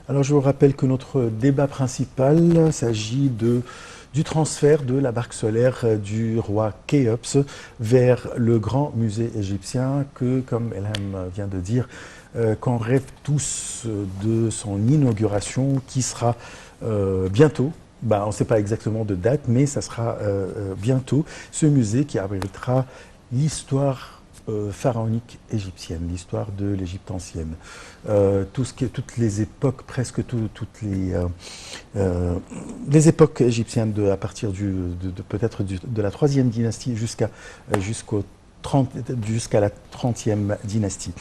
Alors je vous rappelle que notre débat principal s'agit du transfert de la barque solaire du roi Khéops vers le grand musée égyptien que, comme Elham vient de dire, qu'on rêve tous de son inauguration qui sera bientôt. On ne sait pas exactement de date, mais ça sera bientôt. Ce musée qui abritera l'histoire pharaonique égyptienne, l'histoire de l'Égypte ancienne. Toutes les époques, presque toutes les époques égyptiennes à partir peut-être de la troisième dynastie jusqu'à la 30e dynastie.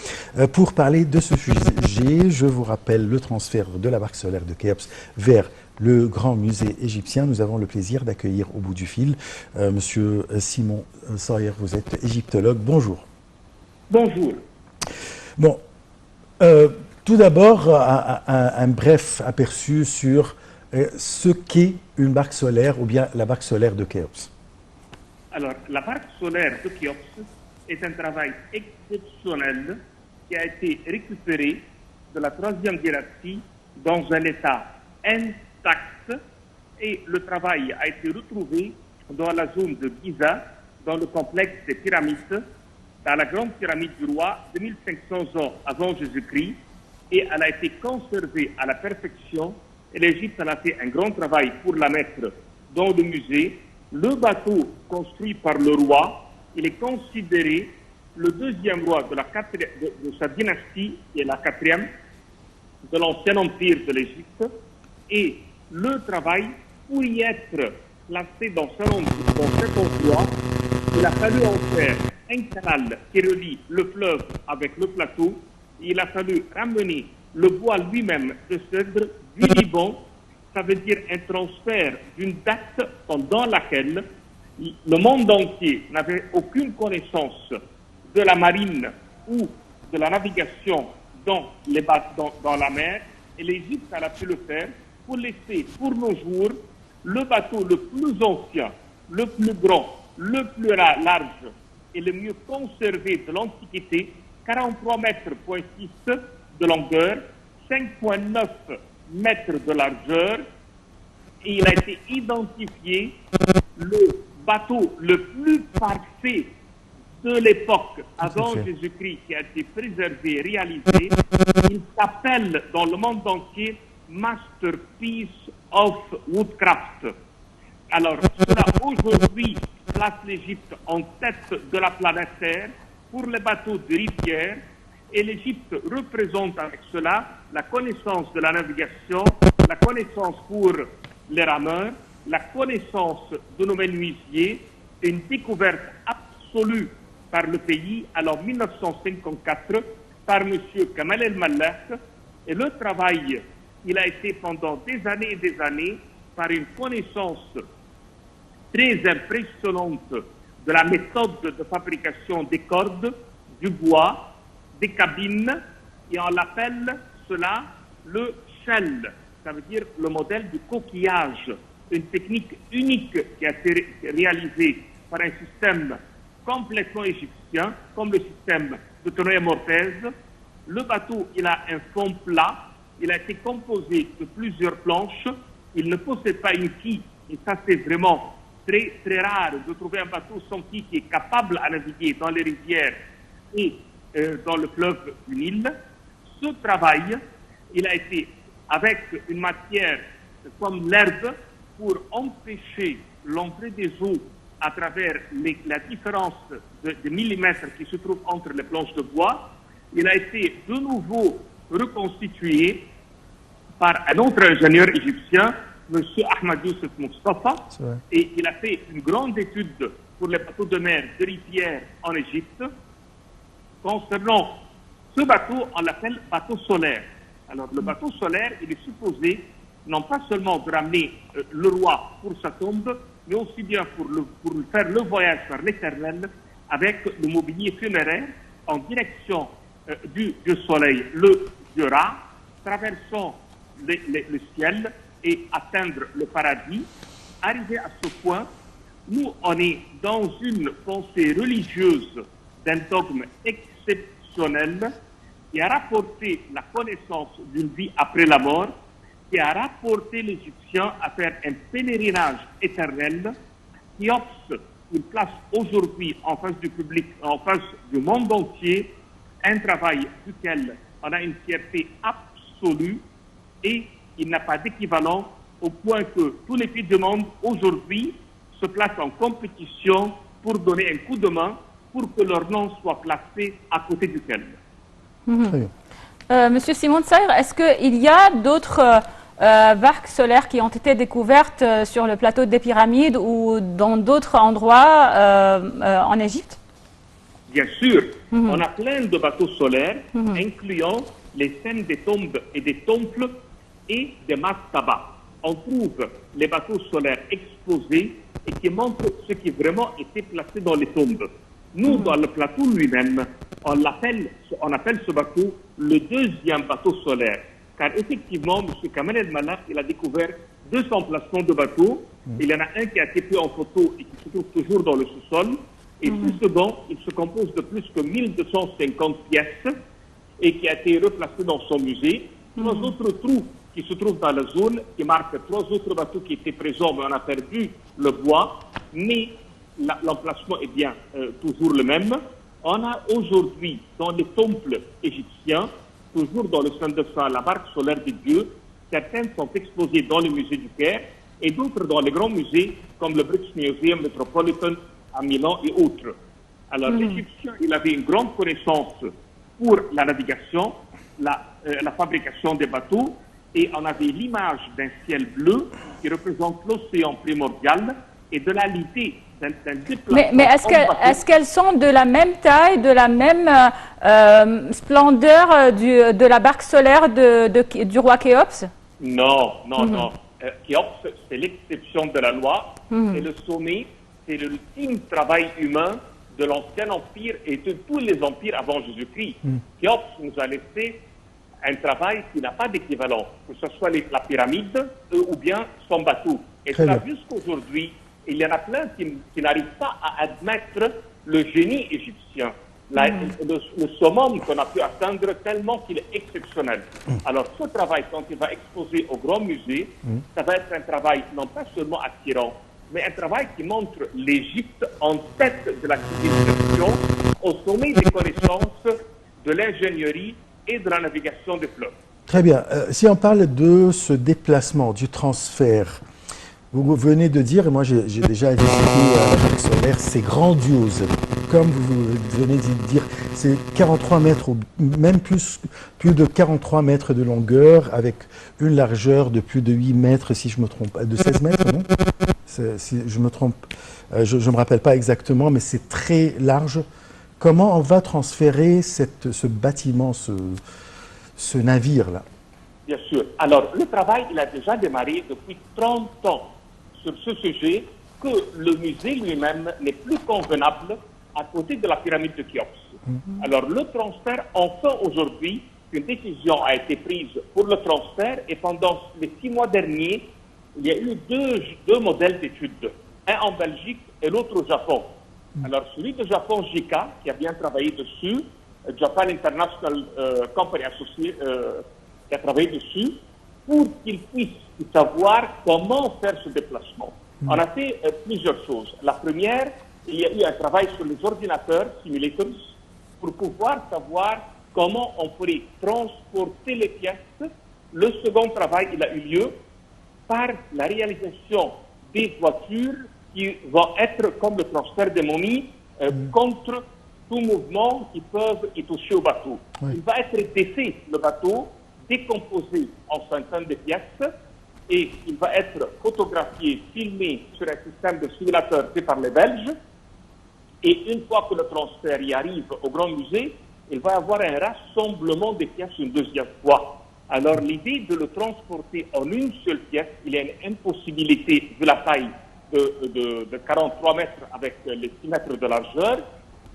Pour parler de ce sujet, je vous rappelle le transfert de la barque solaire de Khéops vers le grand musée égyptien. Nous avons le plaisir d'accueillir au bout du fil Monsieur Simon Sawyer, vous êtes égyptologue. Bonjour. Bonjour. Bon, tout d'abord, un bref aperçu sur ce qu'est une barque solaire ou bien la barque solaire de Khéops. Alors, la barque solaire de Khéops est un travail exceptionnel qui a été récupéré de la troisième dynastie dans un état intact et le travail a été retrouvé dans la zone de Giza, dans le complexe des pyramides, dans la grande pyramide du roi de 1500 ans avant Jésus-Christ, et elle a été conservée à la perfection. Et l'Égypte en a fait un grand travail pour la mettre dans le musée. Le bateau construit par le roi, il est considéré le deuxième roi de sa dynastie, qui est la quatrième, de l'ancien empire de l'Égypte. Et le travail, pour y être placé dans cet endroit, il a fallu en faire un canal qui relie le fleuve avec le plateau. Il a fallu ramener le bois lui-même de cèdre du Liban. Ça veut dire un transfert d'une date pendant laquelle le monde entier n'avait aucune connaissance de la marine ou de la navigation dans la mer. Et l'Égypte a pu le faire pour laisser pour nos jours le bateau le plus ancien, le plus grand, le plus large et le mieux conservé de l'Antiquité, 43 mètres point 6 de longueur, 5,9 mètres de largeur, et il a été identifié le bateau le plus parfait de l'époque avant Jésus-Christ qui a été préservé, réalisé. Il s'appelle dans le monde entier Masterpiece of Woodcraft. Alors, cela aujourd'hui place l'Égypte en tête de la planète Terre pour les bateaux de rivière, et l'Égypte représente avec cela la connaissance de la navigation, la connaissance pour les rameurs, la connaissance de nos menuisiers, une découverte absolue par le pays en 1954 par M. Kamal El-Malak, et le travail, il a été pendant des années et des années par une connaissance très impressionnante de la méthode de fabrication des cordes, du bois, des cabines, et on l'appelle cela le shell, ça veut dire le modèle du coquillage, une technique unique qui a été réalisée par un système complètement égyptien, comme le système de Tonoya Mortaise. Le bateau, il a un fond plat, il a été composé de plusieurs planches, il ne possède pas une quille, et ça c'est vraiment très, très rare de trouver un bateau sans quille qui est capable à naviguer dans les rivières et dans le fleuve du Nil. Ce travail, il a été avec une matière comme l'herbe pour empêcher l'entrée des eaux à travers la différence de millimètres qui se trouve entre les planches de bois. Il a été de nouveau reconstitué par un autre ingénieur égyptien, M. Ahmad Youssef Mustafa, et il a fait une grande étude pour les bateaux de mer de rivière en Égypte. Concernant ce bateau, on l'appelle bateau solaire. Alors le bateau solaire, il est supposé non pas seulement de ramener le roi pour sa tombe, mais aussi bien pour faire le voyage vers l'éternel avec le mobilier funéraire en direction du soleil, le dieu Ra, traversant le ciel et atteindre le paradis. Arrivé à ce point, nous, on est dans une pensée religieuse d'un dogme exceptionnel qui a rapporté la connaissance d'une vie après la mort, qui a rapporté l'Égyptien à faire un pèlerinage éternel. Khéops, il place aujourd'hui en face du public, en face du monde entier, un travail duquel on a une fierté absolue et il n'a pas d'équivalent au point que tous les pays du monde aujourd'hui se placent en compétition pour donner un coup de main pour que leur nom soit placé à côté duquel. Monsieur Simon Tsaïr, est-ce qu'il y a d'autres barques solaires qui ont été découvertes sur le plateau des Pyramides ou dans d'autres endroits en Égypte? Bien sûr, on a plein de bateaux solaires, incluant les scènes des tombes et des temples et des mastabas. On trouve les bateaux solaires exposés et qui montrent ce qui vraiment était placé dans les tombes. Nous, dans le plateau lui-même, on appelle ce bateau le deuxième bateau solaire. Car effectivement, M. Kamel El-Malak, il a découvert 200 emplacements de bateaux. Il y en a un qui a été pris en photo et qui se trouve toujours dans le sous-sol. Et tout second, il se compose de plus que 1250 pièces et qui a été replacé dans son musée. 3 autres trous qui se trouvent dans la zone, qui marquent 3 autres bateaux qui étaient présents, mais on a perdu le bois. Mais l'emplacement est bien toujours le même. On a aujourd'hui, dans les temples égyptiens, toujours dans le centre de ça, la barque solaire des dieux, certaines sont exposées dans le musée du Caire et d'autres dans les grands musées comme le British Museum Metropolitan à Milan et autres. Alors l'Égyptien, il avait une grande connaissance pour la navigation, la fabrication des bateaux, et on avait l'image d'un ciel bleu qui représente l'océan primordial et de la l'idée d'un déplacement. Mais est-ce qu'elles sont de la même taille, de la même splendeur de la barque solaire du roi Khéops? Non. Khéops, c'est l'exception de la loi. Et le sommet, c'est l'ultime travail humain de l'ancien empire et de tous les empires avant Jésus-Christ. Khéops nous a laissé un travail qui n'a pas d'équivalent, que ce soit la pyramide ou bien son bateau. Et ça, jusqu'aujourd'hui, il y en a plein qui n'arrivent pas à admettre le génie égyptien, le summum qu'on a pu atteindre tellement qu'il est exceptionnel. Alors ce travail, quand il va exposer au grand musée, ça va être un travail non pas seulement attirant, mais un travail qui montre l'Égypte en tête de la civilisation, au sommet des connaissances, de l'ingénierie et de la navigation des fleuves. Très bien. Si on parle de ce déplacement, du transfert, vous venez de dire, et moi j'ai déjà visité la barque solaire, c'est grandiose. Comme vous venez de dire, c'est 43 mètres, ou même plus de 43 mètres de longueur, avec une largeur de plus de 8 mètres, si je me trompe, de 16 mètres, non? Si je me trompe, je ne me rappelle pas exactement, mais c'est très large. Comment on va transférer ce bâtiment, ce navire-là? Bien sûr. Alors, le travail, il a déjà démarré depuis 30 ans sur ce sujet, que le musée lui-même n'est plus convenable à côté de la pyramide de Khéops. Alors, le transfert, enfin aujourd'hui, une décision a été prise pour le transfert et pendant les 6 mois derniers, il y a eu deux modèles d'études, un en Belgique et l'autre au Japon. Alors, celui de Japon, JK, qui a bien travaillé dessus, Japan International Company Associé, qui a travaillé dessus, pour qu'il puisse savoir comment faire ce déplacement. On a fait plusieurs choses. La première, il y a eu un travail sur les ordinateurs, simulators, pour pouvoir savoir comment on pourrait transporter les pièces. Le second travail, il a eu lieu par la réalisation des voitures qui vont être comme le transfert des momies contre tout mouvement qui peuvent y toucher au bateau. Oui. Il va être défait, le bateau, décomposé en centaines de pièces et il va être photographié, filmé sur un système de simulateur fait par les Belges. Et une fois que le transfert y arrive au Grand Musée, il va y avoir un rassemblement des pièces une deuxième fois. Alors l'idée de le transporter en une seule pièce, il y a une impossibilité de la taille de 43 mètres avec les 6 mètres de largeur,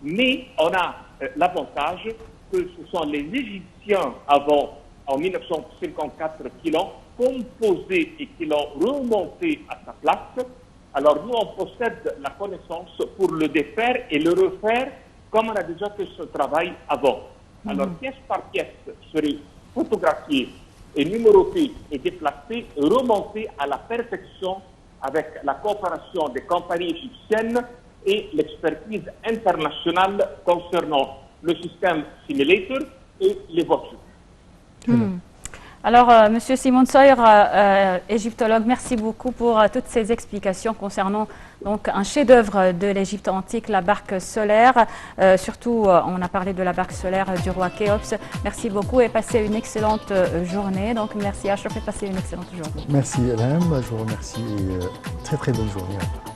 mais on a l'avantage que ce sont les Égyptiens avant, en 1954, qui l'ont composé et qui l'ont remonté à sa place. Alors nous, on possède la connaissance pour le défaire et le refaire comme on a déjà fait ce travail avant. Alors, pièce par pièce serait photographiée et numérotée et déplacée, remontée à la perfection avec la coopération des compagnies égyptiennes et l'expertise internationale concernant le système simulator et les voitures. Alors, Monsieur Simon Sawyer, égyptologue, merci beaucoup pour toutes ces explications concernant donc un chef-d'œuvre de l'Égypte antique, la barque solaire. Surtout, on a parlé de la barque solaire du roi Khéops. Merci beaucoup et passez une excellente journée. Donc, merci Achraf et passez une excellente journée. Merci Elham, je vous remercie et très très bonne journée à vous.